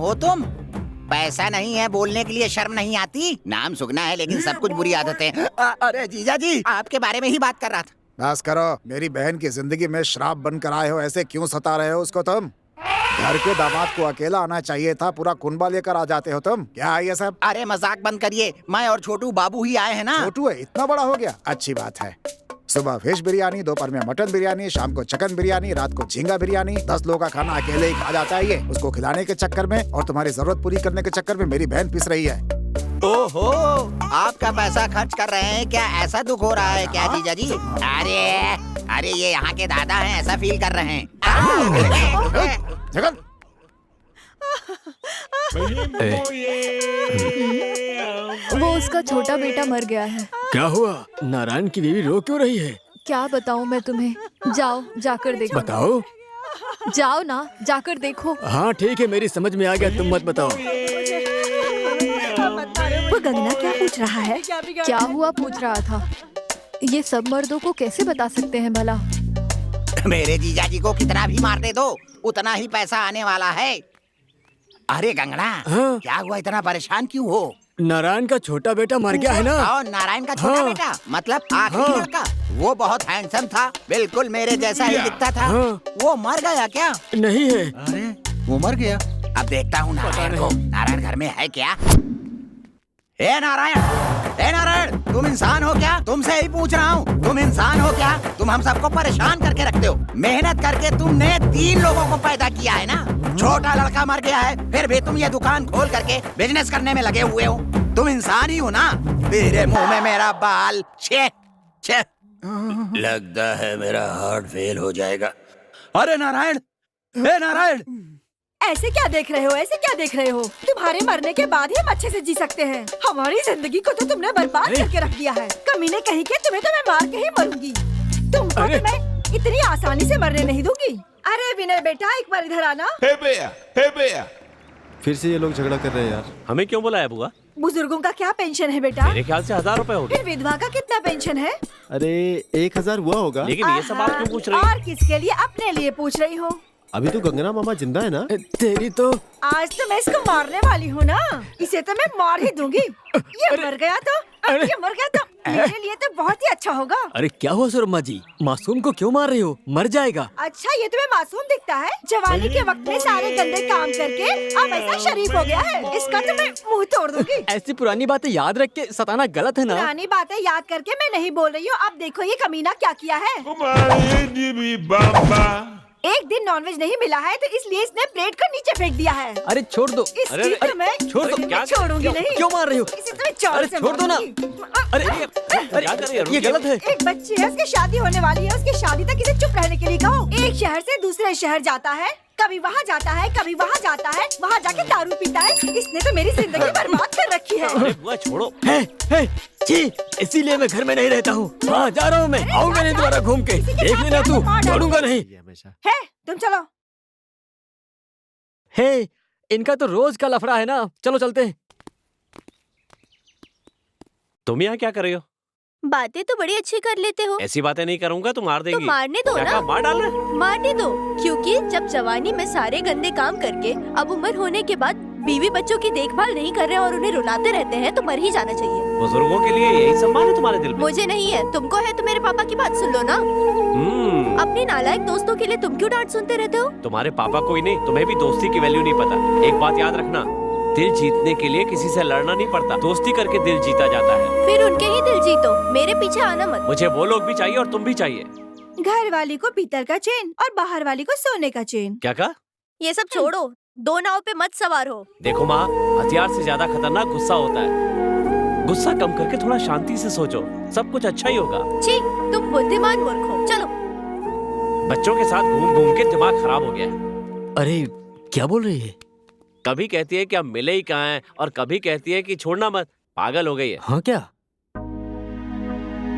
हो तुम? पैसा नहीं है, बोलने के लिए शर्म नहीं आती? नाम सुगना है लेकिन सब कुछ बुरी आदतें। अरे जीजा जी, आपके बारे में ही बात कर रहा था। बस करो, मेरी बहन की जिंदगी में श्राप बनकर आए हो। ऐसे क्यों सता रहे हो उसको तुम? घर के दामाद को अकेला आना चाहिए था, पूरा कुनबा लेकर आ जाते हो तुम। क्या है ये सब? अरे मजाक बंद करिए, मैं और छोटू बाबू ही आए हैं ना। छोटू है, इतना बड़ा हो गया? अच्छी बात है। सुबह फिश बिरयानी, दोपहर में मटन बिरयानी, शाम को चिकन बिरयानी, रात को झींगा बिरयानी। 10 लोगों का खाना अकेले ही खा जाता है ये। उसको खिलाने के चक्कर में और तुम्हारी जरूरत पूरी करने के चक्कर में मेरी बहन पिस रही है। ओहो, आपका पैसा खर्च कर रहे हैं क्या? ऐसा दुख हो रहा है क्या जीजा जी? अरे ये यहाँ के दादा हैं, ऐसा फील कर रहे हैं। जगन, वो उसका छोटा बेटा मर गया है। क्या हुआ? नारायण की बीवी रो क्यों रही है? क्या बताऊं मैं तुम्हें? जाओ जाकर देखो। बताओ। जाओ ना, जाकर देखो। हाँ ठीक है, मेरी समझ में आ गया, तुम मत बताओ। वो गगना क्या पूछ रहा है? क्या हुआ पूछ रहा था। ये सब मर्दों को कैसे बता सकते हैं भला? मेरे जीजा जी को कितना भी मार दे दो, उतना ही पैसा आने वाला है। अरे गंगना, हाँ? क्या हुआ, इतना परेशान क्यों हो? नारायण का छोटा बेटा मर गया है ना। और नारायण का छोटा हाँ। बेटा, मतलब आखिरी हाँ। लड़का। वो बहुत हैंडसम था, बिल्कुल मेरे जैसा ही दिखता था। हाँ। वो मर गया क्या? नहीं है। अरे वो मर गया? अब देखता हूँ नारायण को। नारायण घर में है क्या? ए नारायण, तुम इंसान हो क्या? तुमसे ही पूछ रहा हूँ, तुम इंसान हो क्या? तुम हम सबको परेशान करके रखते हो। मेहनत करके तुमने 3 लोगों को पैदा किया है ना। छोटा लड़का मर गया है, फिर भी तुम ये दुकान खोल करके बिजनेस करने में लगे हुए हो। तुम इंसान ही हो ना? मेरे मुंह में मेरा बाल। छे छे, लगता है मेरा हार्ट फेल हो जाएगा। अरे नारायण, ए नारायण, ऐसे क्या देख रहे हो? ऐसे क्या देख रहे हो? तुम्हारे मरने के बाद ही हम अच्छे से जी सकते हैं। हमारी जिंदगी को तो तुमने बर्बाद करके रख दिया है। कमीने कहीं के, तुम्हें तो मैं मार के ही मरूंगी। तुमको तो मैं इतनी आसानी से मरने नहीं दूंगी। अरे विनय बेटा, एक बार इधर आना। हे भैया। फिर से ये लोग झगड़ा कर रहे हैं यार। हमें क्यों बुलाया बुआ? बुजुर्गों का क्या पेंशन है बेटा? मेरे ख्याल से 1000 रुपए होगी। फिर विधवा का कितना पेंशन है? अरे 1000 हुआ होगा। लेकिन ये सब आप क्यों पूछ रही और किसके लिए? अपने लिए पूछ रही हूँ। अभी तो गंगना मामा जिंदा है ना। तेरी तो। आज तो मैं इसको मारने वाली हूँ ना। इसे तो मैं मार ही दूंगी। ये मर गया तो मेरे लिए तो बहुत ही अच्छा होगा। अरे क्या हुआ सुरमा जी, मासूम को क्यों मार रही हो? मर जाएगा। अच्छा, ये तुम्हें मासूम दिखता है? जवानी के वक्त में सारे गंदे काम करके अब ऐसा शरीफ हो गया है। इसका तो मैं मुंह तोड़ दूंगी। ऐसी पुरानी बातें याद रख के सताना गलत है ना। पुरानी बातें याद करके मैं नहीं बोल रही हूँ। अब देखो ये कमीना क्या किया है। एक दिन नॉनवेज नहीं मिला है तो इसलिए इसने प्लेट को नीचे फेंक दिया है। अरे छोड़ दो। इसकी तो मैं छोड़ दो। मैं छोड़ूंगी नहीं। क्यों मार रही हो? इसे तो मैं चार से छोड़ दो ना। मारूंगी। अरे ये गलत है। एक बच्ची है, उसकी शादी होने वाली है। उसकी शादी तक इसे चुप रहने के लिए कहो। एक शहर से दूसरे शहर जाता है, कभी वहाँ जाता है, कभी वहाँ जाता है, वहाँ जाके दारू पीता है। इसने तो मेरी जिंदगी बर्बाद कर रखी है। अरे बुआ छोड़ो। है जी, इसीलिए मैं घर में नहीं रहता हूँ। हाँ जा रहा हूँ मैं, आऊंगा नहीं दोबारा घूम के। देख लेना तू, छोड़ूंगा नहीं। है तुम चलो। हे, इनका तो रोज का लफड़ा है ना। चलो चलते हैं। तुम यहाँ क्या कर रही हो? बातें तो बड़ी अच्छी कर लेते हो। ऐसी बातें नहीं करूँगा तो मार तो देंगी। मारने दो क्या ना। कहा, मार डाल रहे? मारने दो, क्योंकि जब जवानी में सारे गंदे काम करके अब उम्र होने के बाद बीवी बच्चों की देखभाल नहीं कर रहे और उन्हें रुलाते रहते हैं तो मर ही जाना चाहिए। बुजुर्गों के लिए यही सम्मान है तुम्हारे दिल में? मुझे नहीं है, तुमको है तो मेरे पापा की बात सुन लो ना। अपने नालायक दोस्तों के लिए तुम क्यों डांट सुनते रहते हो? तुम्हारे पापा को ही नहीं, तुम्हें भी दोस्ती की वैल्यू नहीं पता। एक बात याद रखना, दिल जीतने के लिए किसी से लड़ना नहीं पड़ता, दोस्ती करके दिल जीता जाता है। फिर उनके ही दिल जीतो, मेरे पीछे आना मत। मुझे वो लोग भी चाहिए और तुम भी चाहिए। घर वाली को पीतल का चेन और बाहर वाली को सोने का चेन। क्या कहा? ये सब छोड़ो, 2 नाव पे मत सवार हो। देखो माँ, हथियार से ज्यादा खतरनाक गुस्सा होता है। गुस्सा कम करके थोड़ा शांति से सोचो, सब कुछ अच्छा ही होगा। छी, तुम बुद्धिमान मूर्ख हो। चलो। बच्चों के साथ घूम घूम के दिमाग खराब हो गया है। अरे क्या बोल रही है? कभी कहती है कि अब मिले ही कहाँ हैं और कभी कहती है कि छोड़ना मत। पागल हो गई है। हाँ क्या?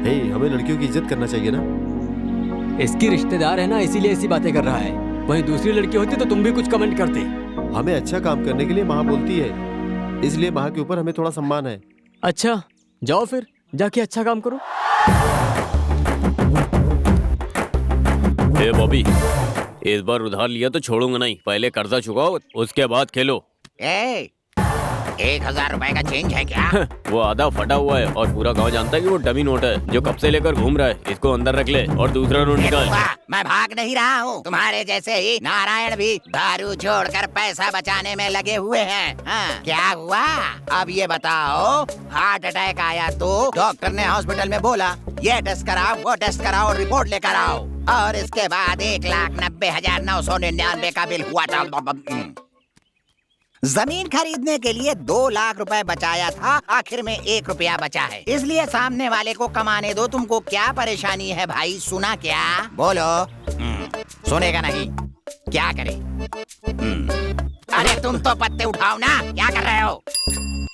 हे, हमें लड़कियों की इज्जत करना चाहिए ना। इसकी रिश्तेदार है ना, इसीलिए ऐसी बातें कर रहा है। वहीं दूसरी लड़की होती तो तुम भी कुछ कमेंट करते। हमें अच्छा काम करने के लिए माँ बोलती है, इसलिए माँ के ऊपर हमें थोड़ा सम्मान है। अच्छा जाओ फिर, जाके अच्छा काम करो। बॉबी, इस बार उधार लिया तो छोड़ूंगा नहीं, पहले कर्जा चुकाओ उसके बाद खेलो। ए, 1000 रुपए का चेंज है क्या? वो आधा फटा हुआ है और पूरा गांव जानता है कि वो डमी नोट है जो कब से लेकर घूम रहा है। इसको अंदर रख ले और दूसरा नोट निकाल। मैं भाग नहीं रहा हूँ, तुम्हारे जैसे ही नारायण भी दारू छोड़कर पैसा बचाने में लगे हुए हैं। हाँ, क्या हुआ अब ये बताओ? हार्ट अटैक आया तो डॉक्टर ने हॉस्पिटल में बोला ये टेस्ट कराओ, वो टेस्ट कराओ और रिपोर्ट लेकर आओ, और इसके बाद 1,90,999 का बिल हुआ था। जमीन खरीदने के लिए 2 लाख रुपए बचाया था, आखिर में 1 रुपया बचा है, इसलिए सामने वाले को कमाने दो। तुमको क्या परेशानी है भाई? सुना क्या? बोलो। सुनेगा नहीं, क्या करे? अरे तुम तो पत्ते उठाओ ना, क्या कर रहे हो?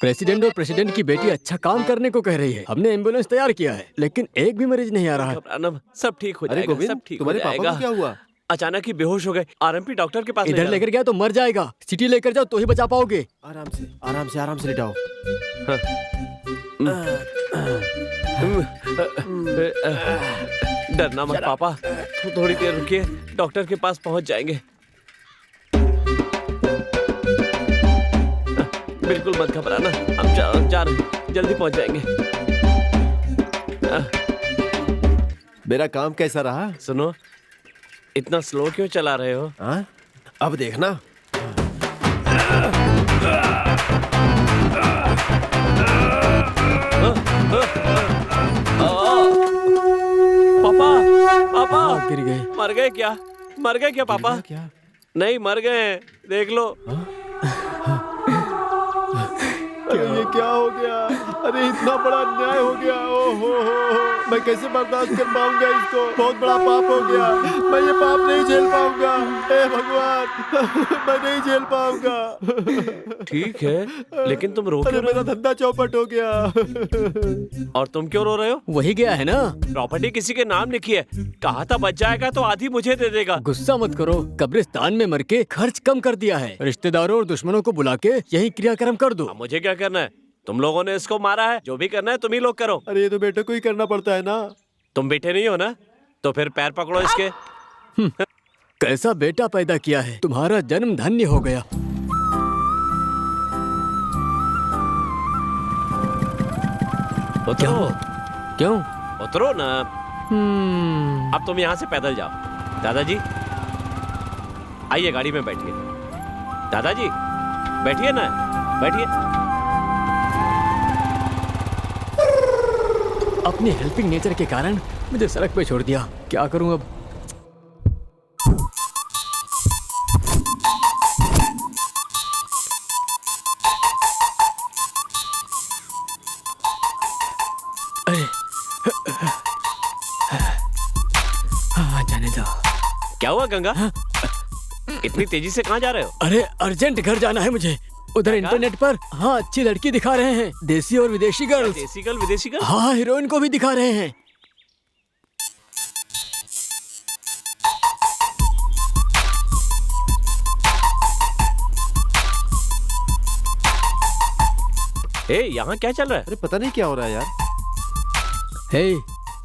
प्रेसिडेंट और प्रेसिडेंट की बेटी अच्छा काम करने को कह रही है। हमने एम्बुलेंस तैयार किया है, लेकिन एक भी मरीज नहीं आ रहा है। सब ठीक हो अरे जाएगा, गोविंद, सब ठीक हो तुम्हारे पापा जाएगा। को क्या हुआ? अचानक ही बेहोश हो गए। आरएमपी डॉक्टर के पास ले इधर जाओ। लेकर गया तो मर जाएगा। सिटी लेकर जाओ तो ही बचा पाओगे। आराम से लेटाओ। डरना मत पापा, थोड़ी देर रुकिए, डॉक्टर के पास पहुंच जाएंगे। बिल्कुल मत घबराना, हम जा रहे हैं, जल्दी पहुंच जाएंगे। मेरा काम कैसा रहा? सुनो, इतना स्लो क्यों चला रहे हो? हाँ? अब देखना। पापा, पापा गिर गए। मर गए क्या? मर गए क्या पापा? क्या? नहीं, मर गए, देख लो। अरे ये क्या हो गया? अरे इतना बड़ा अन्याय हो गया। ओहो, मैं कैसे बर्दाश्त कर पाऊंगा इसको? बहुत बड़ा पाप हो गया। मैं ये पाप नहीं झेल पाऊंगा। हे भगवान, मैं नहीं झेल पाऊंगा। ठीक है, लेकिन तुम रो अरे क्यों रहे मेरा धंधा चौपट हो गया। हो? और तुम क्यों रो रहे हो? वही गया है ना। प्रॉपर्टी किसी के नाम लिखी है, कहा था बच जाएगा तो आधी मुझे दे देगा। गुस्सा मत करो, कब्रिस्तान में मर के खर्च कम कर दिया है। रिश्तेदारों और दुश्मनों को बुला के यही क्रियाक्रम कर दो। अब मुझे क्या करना है? तुम लोगों ने इसको मारा है, जो भी करना है तुम ही लोग करो। अरे ये तो बेटे को ही करना पड़ता है ना। तुम बेटे नहीं हो ना, तो फिर पैर पकड़ो इसके। कैसा बेटा पैदा किया है, तुम्हारा जन्म धन्य हो गया। उतरो, क्यों? उतरो ना। अब तुम यहाँ से पैदल जाओ। दादाजी आइए, गाड़ी में बैठिए। दादाजी बैठिए ना, बैठिए। अपनी हेल्पिंग नेचर के कारण मुझे सड़क पे छोड़ दिया, क्या करूं अब? अरे जाने दो। क्या हुआ गंगा? इतनी तेजी से कहाँ जा रहे हो? अरे अर्जेंट घर जाना है मुझे। उधर इंटरनेट पर हाँ अच्छी लड़की दिखा रहे हैं, देसी और विदेशी गर्ल्स। देसी गर्ल, विदेशी गर्ल? हाँ, हीरोइन को भी दिखा रहे हैं। ए, यहाँ क्या चल रहा है? अरे पता नहीं क्या हो रहा है यार। हे,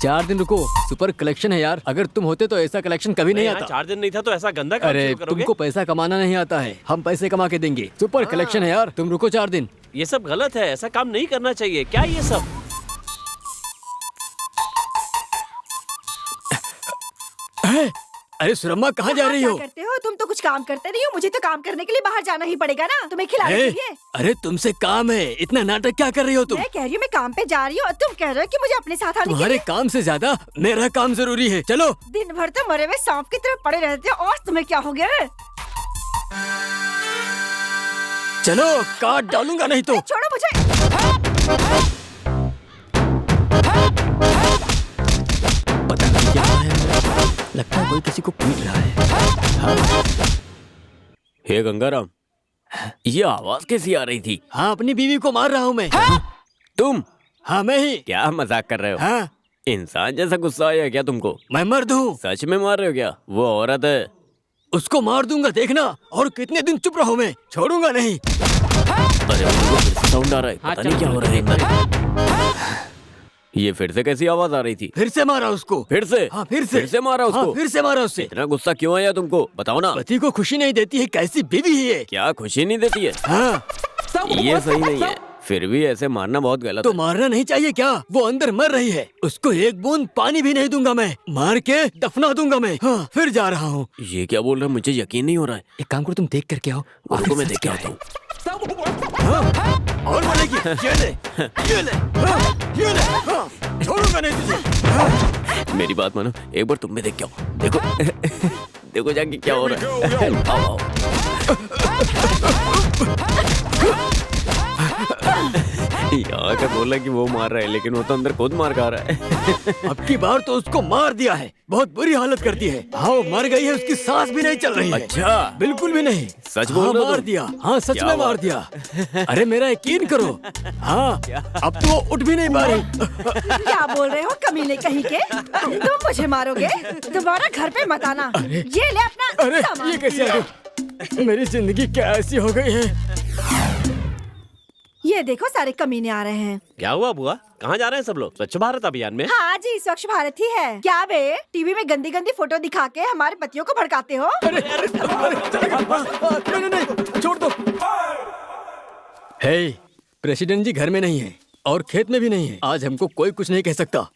4 दिन रुको, सुपर कलेक्शन है यार। अगर तुम होते तो ऐसा कलेक्शन कभी नहीं यहाँ आता। 4 दिन नहीं था तो ऐसा गंदा काम अरे शुरू करोगे? तुमको पैसा कमाना नहीं आता है, हम पैसे कमा के देंगे। सुपर कलेक्शन है यार, तुम रुको 4 दिन। ये सब गलत है, ऐसा काम नहीं करना चाहिए। क्या ये सब? अरे सुरम्मा, कहाँ जा रही हो? क्या करते हो तुम? तो कुछ काम करते नहीं हो। मुझे तो काम करने के लिए बाहर जाना ही पड़ेगा ना, तुम्हें खिलाने के लिए। अरे तुमसे काम है, इतना नाटक क्या कर रही हो तुम? मैं कह रही हूँ मैं काम पे जा रही हूँ और तुम कह रहे हो कि मुझे अपने साथ आने के तुम्हारे लिए। काम से ज्यादा मेरा काम जरूरी है। चलो। दिन भर तो मरे हुए सांप की तरह पड़े रहते हो, और तुम्हें क्या हो गया? चलो, काट डालूंगा नहीं तो। छोड़ो मुझे। पता नहीं क्या है, लगता है कोई किसी को पीट रहा है। हे गंगाराम, ये आवाज कैसी आ रही थी? हाँ, अपनी बीवी को मार रहा हूँ मैं। तुम? हाँ, मैं ही। क्या मजाक कर रहे हो? हाँ, इंसान जैसा गुस्सा आया क्या तुमको? मैं मर्द हूँ। सच में मार रहे हो क्या? वो औरत है। उसको मार दूंगा, देखना। और कितने दिन चुप रहो, मैं छोड़ूंगा नहीं। अरे साउंड आ रहा है, पता नहीं क्या हो रहा है। ये फिर से कैसी आवाज आ रही थी? फिर से मारा उसको। फिर से? हाँ फिर से मारा उसको? हाँ, फिर से मारा उससे। इतना गुस्सा क्यों आया तुमको? बताओ ना। पति को खुशी नहीं देती है, कैसी बीवी है ये? क्या खुशी नहीं देती है? हाँ। ये सही नहीं है। फिर भी ऐसे मारना बहुत गलत तो है। मारना नहीं चाहिए क्या? वो अंदर मर रही है, उसको एक बूंद पानी भी नहीं दूंगा मैं, मार के दफना दूंगा मैं। हाँ, फिर जा रहा हूँ। ये क्या बोल रहा है? मुझे यकीन नहीं हो रहा है। एक काम करो, तुम देख करके आओ। उसको मैं देख के आता हूँ। और बोलेगी ये ले, ये ले, हाँ, ये ले, हाँ, छोड़ूंगा नहीं तुझे। मेरी बात मानो, एक बार तुम भी देख के आओ। देखो देखो जाके क्या हो रहा है। आओ आओ। यहाँ का बोला कि वो मार रहा है, लेकिन वो तो अंदर खुद मार खा रहा है। अब की बार तो उसको मार दिया है, बहुत बुरी हालत करती है। हाँ वो मर गई है, उसकी सांस भी नहीं चल रही है। अच्छा, बिल्कुल भी नहीं। सच बोल रहे हो मार तुम? दिया। हाँ सच क्या में बात मार दिया। अरे मेरा यकीन करो। हाँ अब तो वो उठ भी नहीं पा रही। क्या बोल रहे हो कमीने कहीं के? तुम मुझे मारोगे? दोबारा घर पे मत आना। ये ले अपना अरे सामान। ये कैसे आ गई? मेरी जिंदगी क्या ऐसी हो गई है? ये देखो सारे कमीने आ रहे हैं। क्या हुआ बुआ? कहाँ जा रहे हैं सब लोग? स्वच्छ भारत अभियान में? हाँ जी, स्वच्छ भारत ही है। क्या बे, टीवी में गंदी गंदी फोटो दिखा के हमारे पतियों को भड़काते हो? नहीं, छोड़ दो। हे, प्रेसिडेंट जी घर में नहीं है और खेत में भी नहीं है। आज हमको कोई कुछ नहीं कह सकता।